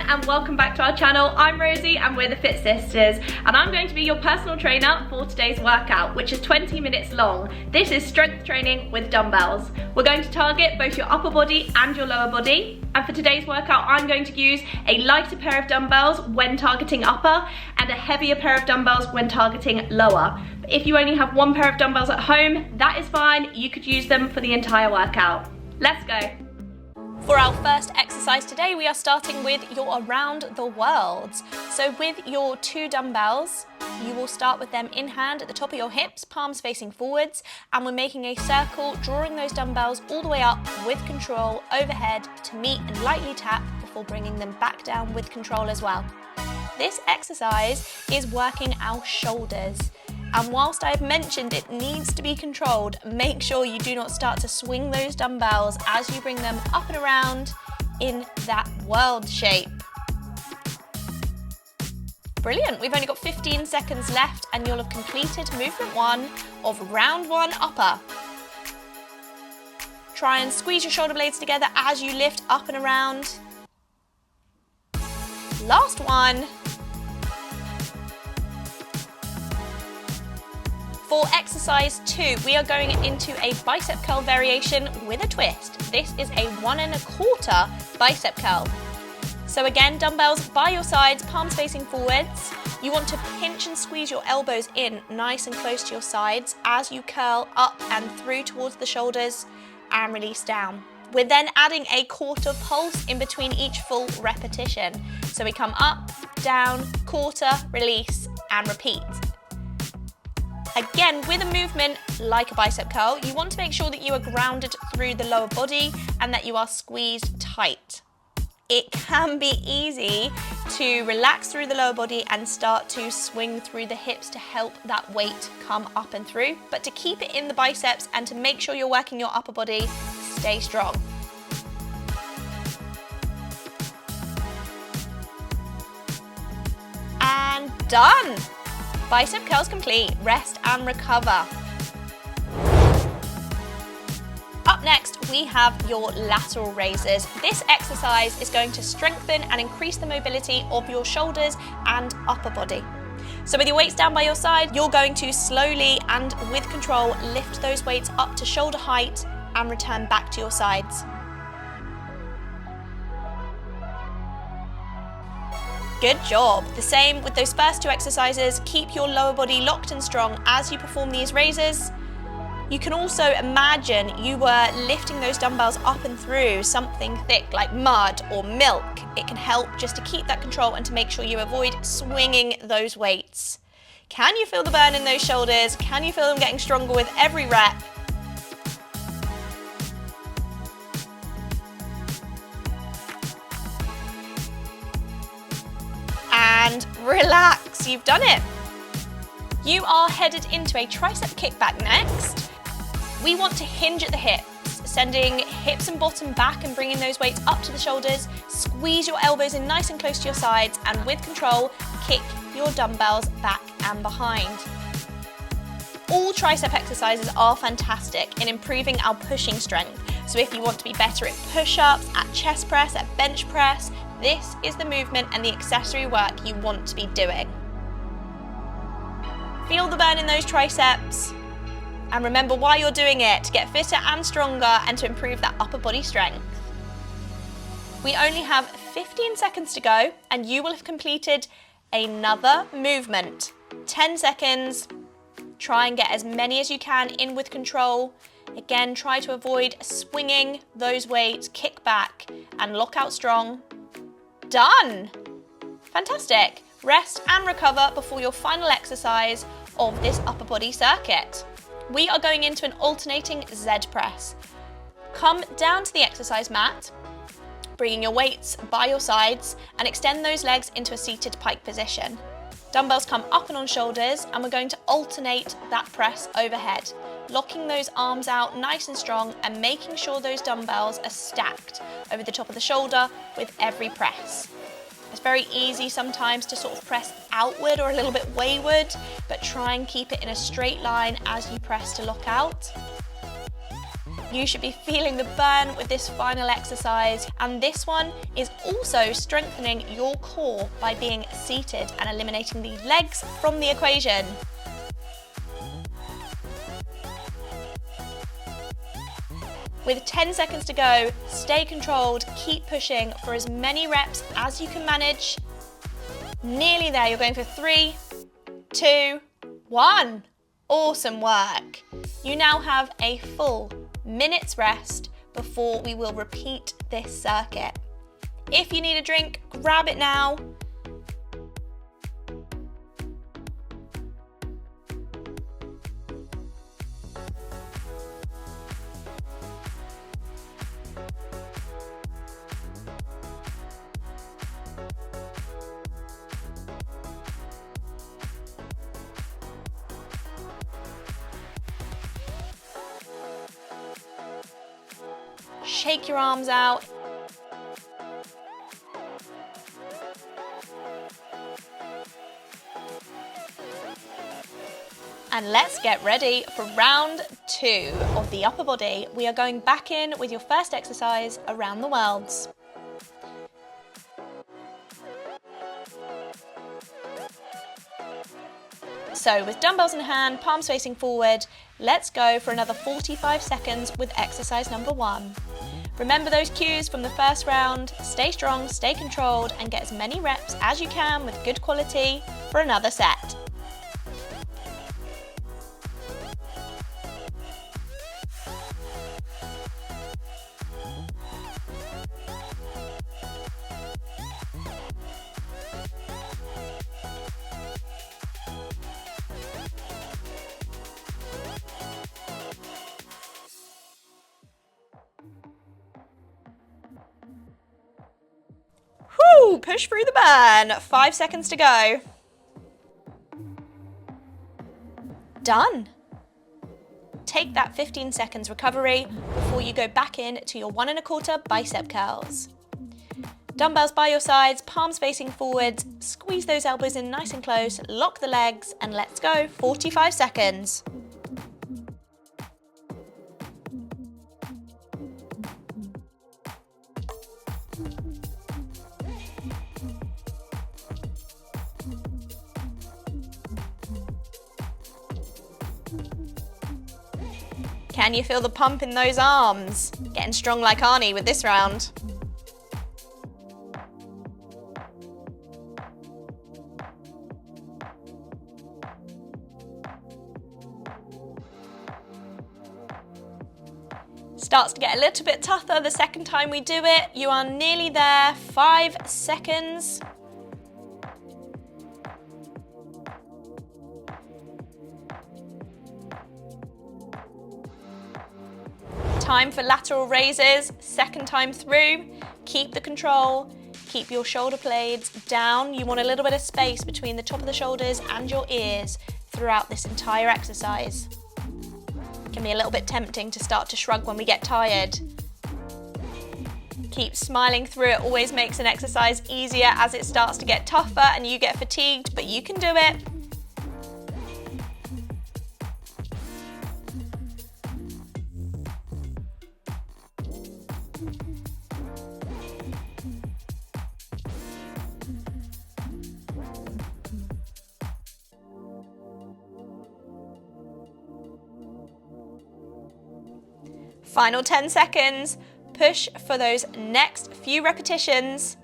and welcome back to our channel. I'm Rosie and we're the Fit Sisters, and I'm going to be your personal trainer for today's workout, which is 20 minutes long. This is strength training with dumbbells. We're going to target both your upper body and your lower body, and for today's workout I'm going to use a lighter pair of dumbbells when targeting upper and a heavier pair of dumbbells when targeting lower. But if you only have one pair of dumbbells at home, that is fine. You could use them for the entire workout. Let's go. For our first exercise today, we are starting with your around the world. So with your 2 dumbbells, you will start with them in hand at the top of your hips, palms facing forwards, and we're making a circle, drawing those dumbbells all the way up with control overhead to meet and lightly tap before bringing them back down with control as well. This exercise is working our shoulders. And whilst I've mentioned it needs to be controlled, make sure you do not start to swing those dumbbells as you bring them up and around in that world shape. Brilliant, we've only got 15 seconds left and you'll have completed movement 1 of round 1 upper. Try and squeeze your shoulder blades together as you lift up and around. Last one. For exercise 2, we are going into a bicep curl variation with a twist. This is a 1 1/4 bicep curl. So again, dumbbells by your sides, palms facing forwards. You want to pinch and squeeze your elbows in nice and close to your sides as you curl up and through towards the shoulders and release down. We're then adding a quarter pulse in between each full repetition. So we come up, down, quarter, release, and repeat. Again, with a movement like a bicep curl, you want to make sure that you are grounded through the lower body and that you are squeezed tight. It can be easy to relax through the lower body and start to swing through the hips to help that weight come up and through. But to keep it in the biceps and to make sure you're working your upper body, stay strong. And done! Bicep curls complete, rest and recover. Up next, we have your lateral raises. This exercise is going to strengthen and increase the mobility of your shoulders and upper body. So with your weights down by your side, you're going to slowly and with control lift those weights up to shoulder height and return back to your sides. Good job. The same with those first 2 exercises. Keep your lower body locked and strong as you perform these raises. You can also imagine you were lifting those dumbbells up and through something thick like mud or milk. It can help just to keep that control and to make sure you avoid swinging those weights. Can you feel the burn in those shoulders? Can you feel them getting stronger with every rep? And relax, you've done it. You are headed into a tricep kickback next. We want to hinge at the hips, sending hips and bottom back and bringing those weights up to the shoulders. Squeeze your elbows in nice and close to your sides and with control, kick your dumbbells back and behind. All tricep exercises are fantastic in improving our pushing strength. So if you want to be better at push-ups, at chest press, at bench press, this is the movement and the accessory work you want to be doing. Feel the burn in those triceps and remember why you're doing it, to get fitter and stronger and to improve that upper body strength. We only have 15 seconds to go and you will have completed another movement. 10 seconds, try and get as many as you can in with control. Again, try to avoid swinging those weights, kick back and lock out strong. Done! Fantastic. Rest and recover before your final exercise of this upper body circuit. We are going into an alternating Z press. Come down to the exercise mat, bringing your weights by your sides and extend those legs into a seated pike position. Dumbbells come up and on shoulders and we're going to alternate that press overhead, locking those arms out nice and strong and making sure those dumbbells are stacked over the top of the shoulder with every press. It's very easy sometimes to sort of press outward or a little bit wayward, but try and keep it in a straight line as you press to lock out. You should be feeling the burn with this final exercise, and this one is also strengthening your core by being seated and eliminating the legs from the equation. With 10 seconds to go, stay controlled, keep pushing for as many reps as you can manage. Nearly there, you're going for 3, 2, 1. Awesome work. You now have a full minute's rest before we will repeat this circuit. If you need a drink, grab it now. Shake your arms out. And let's get ready for round 2 of the upper body. We are going back in with your first exercise around the worlds. So with dumbbells in hand, palms facing forward, let's go for another 45 seconds with exercise number 1. Remember those cues from the first round, stay strong, stay controlled, and get as many reps as you can with good quality for another set. Woo, push through the burn. 5 seconds to go. Done. Take that 15 seconds recovery before you go back in to your 1 1/4 bicep curls. Dumbbells by your sides, palms facing forwards, squeeze those elbows in nice and close, lock the legs, and let's go, 45 seconds. Can you feel the pump in those arms? Getting strong like Arnie with this round. Starts to get a little bit tougher the second time we do it. You are nearly there, 5 seconds. Time for lateral raises, second time through. Keep the control, keep your shoulder blades down. You want a little bit of space between the top of the shoulders and your ears throughout this entire exercise. It can be a little bit tempting to start to shrug when we get tired. Keep smiling through it, always makes an exercise easier as it starts to get tougher and you get fatigued, but you can do it. Final 10 seconds. Push for those next few repetitions.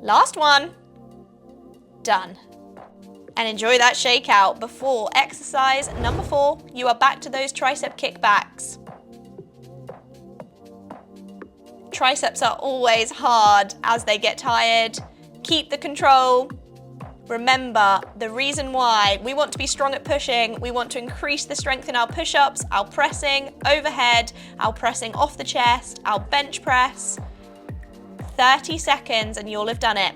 Last one. Done. And enjoy that shakeout before exercise number 4. You are back to those tricep kickbacks. Triceps are always hard as they get tired. Keep the control. Remember, the reason why we want to be strong at pushing, we want to increase the strength in our push-ups, our pressing overhead, our pressing off the chest, our bench press. 30 seconds and you'll have done it.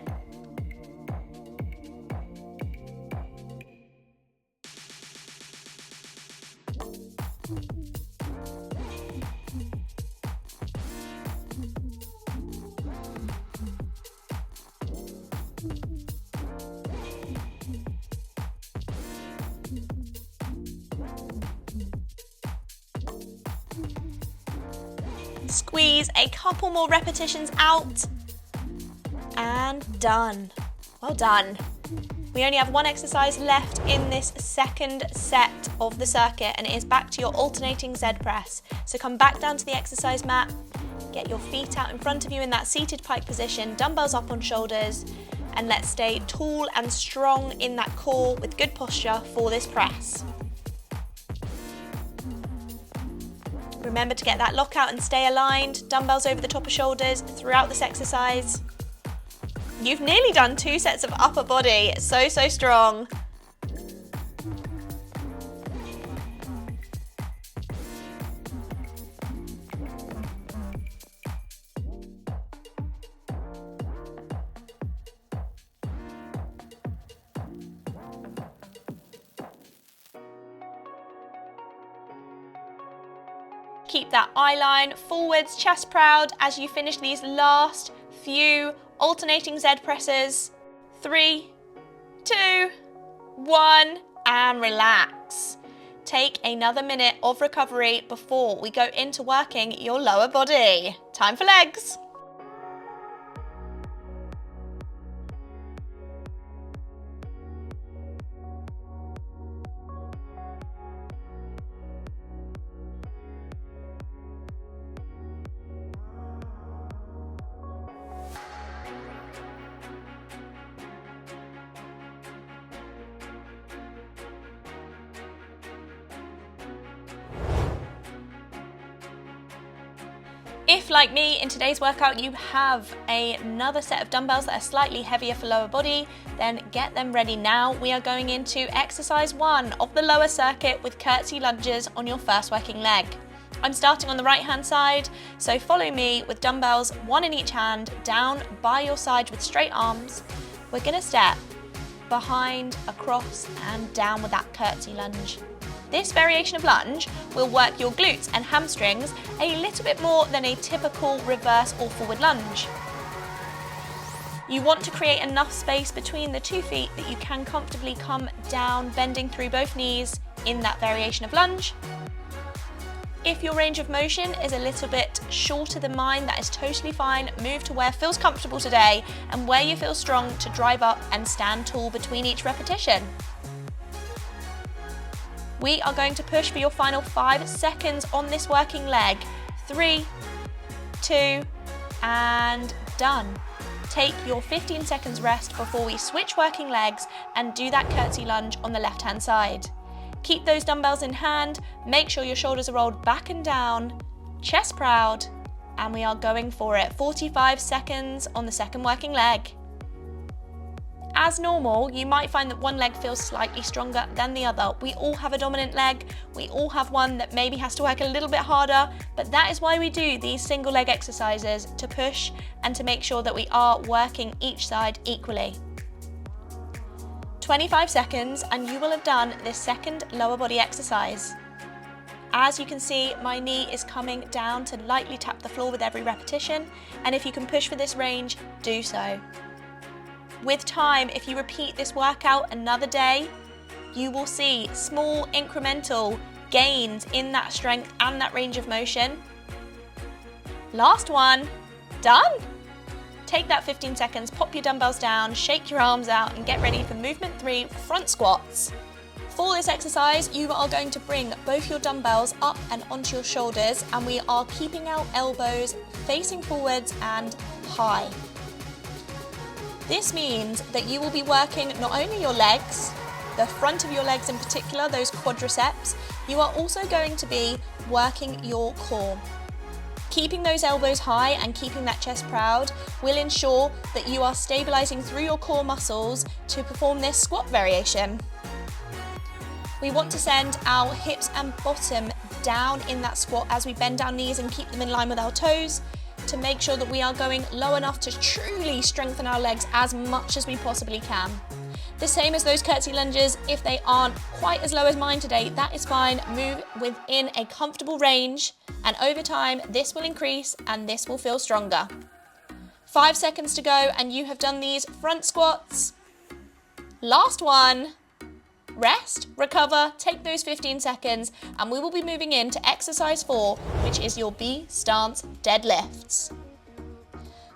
Squeeze a couple more repetitions out. And done. Well done. We only have one exercise left in this second set of the circuit, and it is back to your alternating Z press. So come back down to the exercise mat, get your feet out in front of you in that seated pike position, dumbbells up on shoulders, and let's stay tall and strong in that core with good posture for this press. Remember to get that lockout and stay aligned, dumbbells over the top of shoulders throughout this exercise. You've nearly done 2 sets of upper body, so strong. Keep that eye line forwards, chest proud as you finish these last few alternating Z presses. 3, 2, 1, and relax. Take another minute of recovery before we go into working your lower body. Time for legs. If, like me, in today's workout you have another set of dumbbells that are slightly heavier for lower body, then get them ready now. We are going into exercise 1 of the lower circuit with curtsy lunges on your first working leg. I'm starting on the right hand side, so follow me with dumbbells, 1 in each hand, down by your side with straight arms. We're going to step behind, across and down with that curtsy lunge. This variation of lunge will work your glutes and hamstrings a little bit more than a typical reverse or forward lunge. You want to create enough space between the 2 feet that you can comfortably come down, bending through both knees in that variation of lunge. If your range of motion is a little bit shorter than mine, that is totally fine. Move to where feels comfortable today and where you feel strong to drive up and stand tall between each repetition. We are going to push for your final 5 seconds on this working leg. 3, 2, and done. Take your 15 seconds rest before we switch working legs and do that curtsy lunge on the left hand side. Keep those dumbbells in hand, make sure your shoulders are rolled back and down, chest proud, and we are going for it. 45 seconds on the second working leg. As normal, you might find that one leg feels slightly stronger than the other. We all have a dominant leg, we all have one that maybe has to work a little bit harder, but that is why we do these single leg exercises, to push and to make sure that we are working each side equally. 25 seconds and you will have done this second lower body exercise. As you can see, my knee is coming down to lightly tap the floor with every repetition, and if you can push for this range, do so. With time, if you repeat this workout another day, you will see small incremental gains in that strength and that range of motion. Last one, done. Take that 15 seconds, pop your dumbbells down, shake your arms out and get ready for movement 3, front squats. For this exercise, you are going to bring both your dumbbells up and onto your shoulders, and we are keeping our elbows facing forwards and high. This means that you will be working not only your legs, the front of your legs in particular, those quadriceps, you are also going to be working your core. Keeping those elbows high and keeping that chest proud will ensure that you are stabilizing through your core muscles to perform this squat variation. We want to send our hips and bottom down in that squat as we bend our knees and keep them in line with our toes, to make sure that we are going low enough to truly strengthen our legs as much as we possibly can. The same as those curtsy lunges, if they aren't quite as low as mine today, that is fine. Move within a comfortable range, and over time this will increase and this will feel stronger. 5 seconds to go and you have done these front squats. Last one. rest, recover, take those 15 seconds, and we will be moving into exercise 4, which is your B stance deadlifts.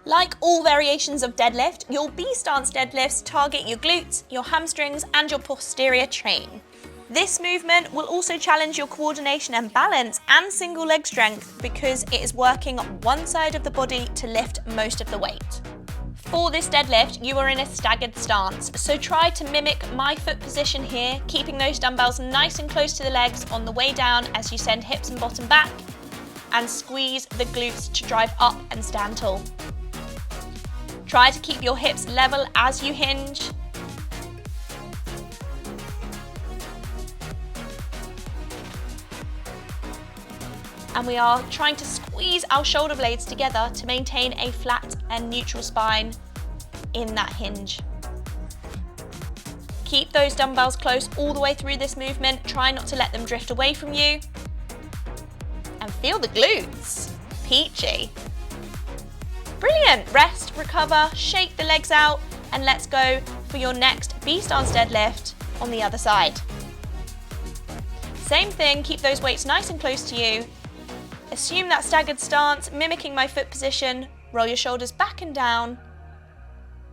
Like all variations of deadlift, your B stance deadlifts target your glutes, your hamstrings, and your posterior chain. This movement will also challenge your coordination and balance and single leg strength because it is working one side of the body to lift most of the weight. For this deadlift, you are in a staggered stance, so try to mimic my foot position here, keeping those dumbbells nice and close to the legs on the way down as you send hips and bottom back, and squeeze the glutes to drive up and stand tall. Try to keep your hips level as you hinge. And we are trying to squeeze our shoulder blades together to maintain a flat and neutral spine in that hinge. Keep those dumbbells close all the way through this movement. Try not to let them drift away from you. And feel the glutes. Peachy. Brilliant. Rest, recover, shake the legs out, and let's go for your next B stance deadlift on the other side. Same thing, keep those weights nice and close to you. Assume that staggered stance, mimicking my foot position, roll your shoulders back and down,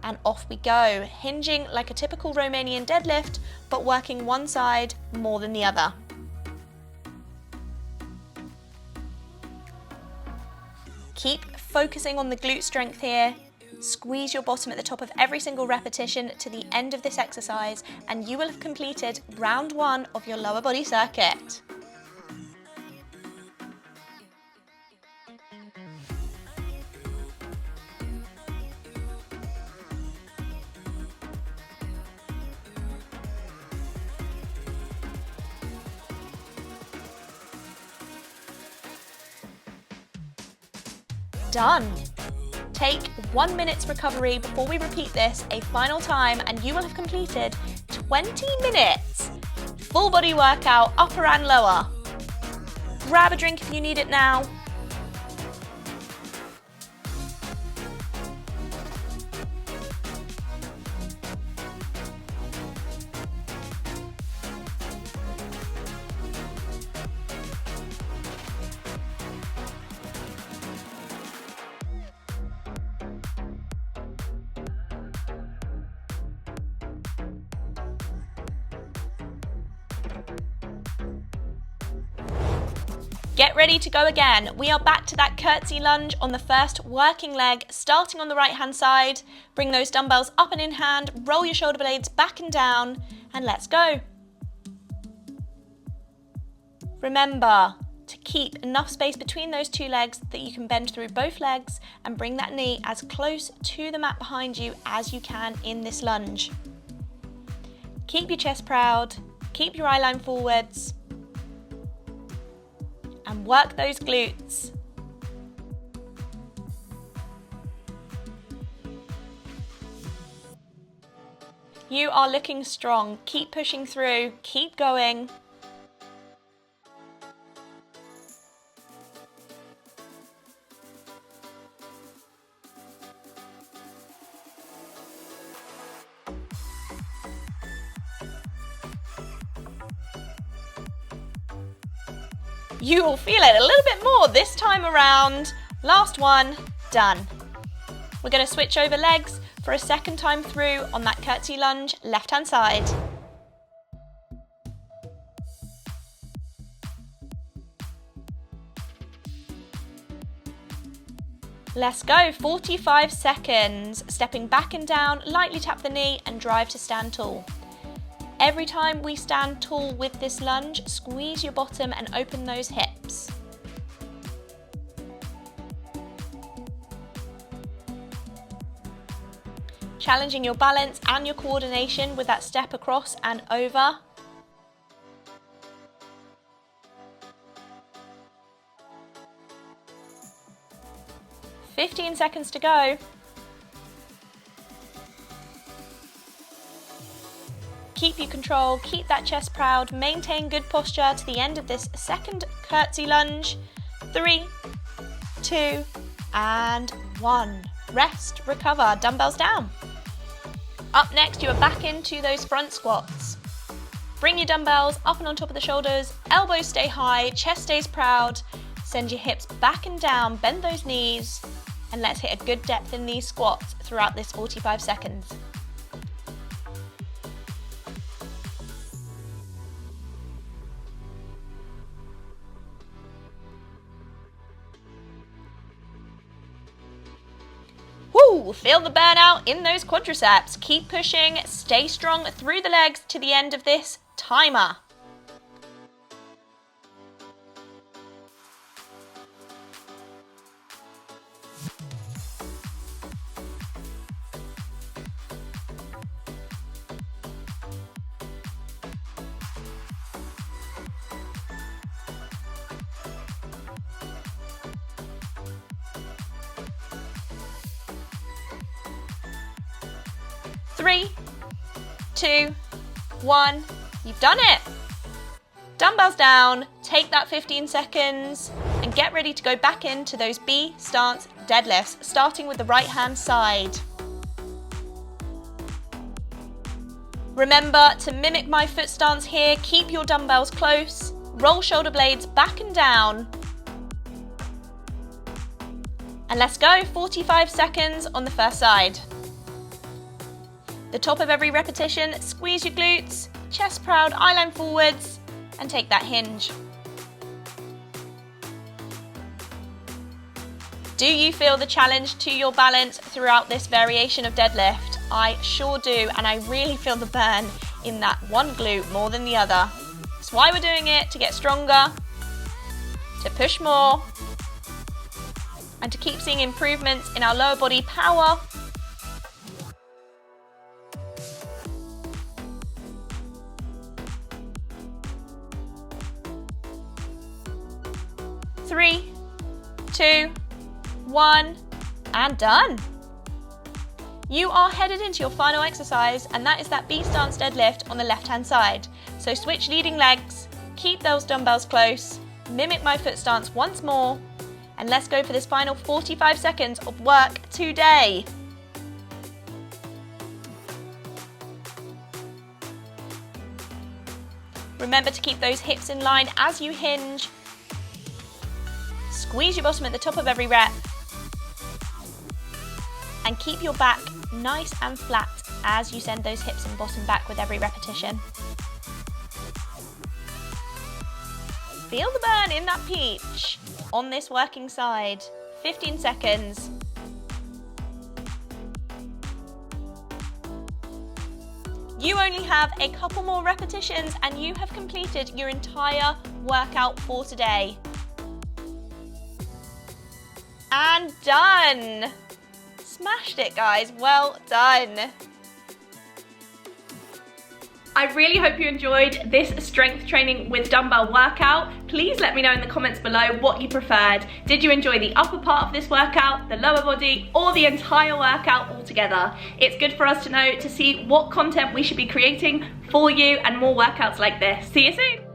and off we go, hinging like a typical Romanian deadlift, but working one side more than the other. Keep focusing on the glute strength here. Squeeze your bottom at the top of every single repetition to the end of this exercise, and you will have completed round 1 of your lower body circuit. Done. Take 1 minute's recovery before we repeat this a final time, and you will have completed 20 minutes. Full body workout, upper and lower. Grab a drink if you need it now. Get ready to go again. We are back to that curtsy lunge on the first working leg, starting on the right hand side. Bring those dumbbells up and in hand, roll your shoulder blades back and down, and let's go. Remember to keep enough space between those two legs that you can bend through both legs and bring that knee as close to the mat behind you as you can in this lunge. Keep your chest proud, keep your eye line forwards, and work those glutes. You are looking strong. Keep pushing through, keep going. You will feel it a little bit more this time around. Last one, done. We're going to switch over legs for a second time through on that curtsy lunge, left hand side. Let's go, 45 seconds. Stepping back and down, lightly tap the knee and drive to stand tall. Every time we stand tall with this lunge, squeeze your bottom and open those hips. Challenging your balance and your coordination with that step across and over. "15 seconds to go. Keep your control, keep that chest proud, maintain good posture to the end of this second curtsy lunge. 3, 2, and 1. Rest, recover, dumbbells down. Up next, you are back into those front squats. Bring your dumbbells up and on top of the shoulders, elbows stay high, chest stays proud. Send your hips back and down, bend those knees, and let's hit a good depth in these squats throughout this 45 seconds. Woo! Feel the burnout in those quadriceps. Keep pushing, stay strong through the legs to the end of this timer. Three, 2, 1, you've done it! Dumbbells down, take that 15 seconds and get ready to go back into those B stance deadlifts, starting with the right hand side. Remember to mimic my foot stance here, keep your dumbbells close, roll shoulder blades back and down. And let's go, 45 seconds on the first side. The top of every repetition, squeeze your glutes, chest proud, eyeline forwards, and take that hinge. Do you feel the challenge to your balance throughout this variation of deadlift? I sure do, and I really feel the burn in that one glute more than the other. That's why we're doing it, to get stronger, to push more, and to keep seeing improvements in our lower body power. Three, 2, 1, and done. You are headed into your final exercise, and that is that B stance deadlift on the left hand side. So switch leading legs, keep those dumbbells close, mimic my foot stance once more, and let's go for this final 45 seconds of work today. Remember to keep those hips in line as you hinge. Squeeze your bottom at the top of every rep. And keep your back nice and flat as you send those hips and bottom back with every repetition. Feel the burn in that peach on this working side. 15 seconds. You only have a couple more repetitions and you have completed your entire workout for today. And done! Smashed it, guys. Well done. I really hope you enjoyed this strength training with dumbbell workout. Please let me know in the comments below what you preferred. Did you enjoy the upper part of this workout, the lower body, or the entire workout altogether? It's good for us to know, to see what content we should be creating for you and more workouts like this. See you soon.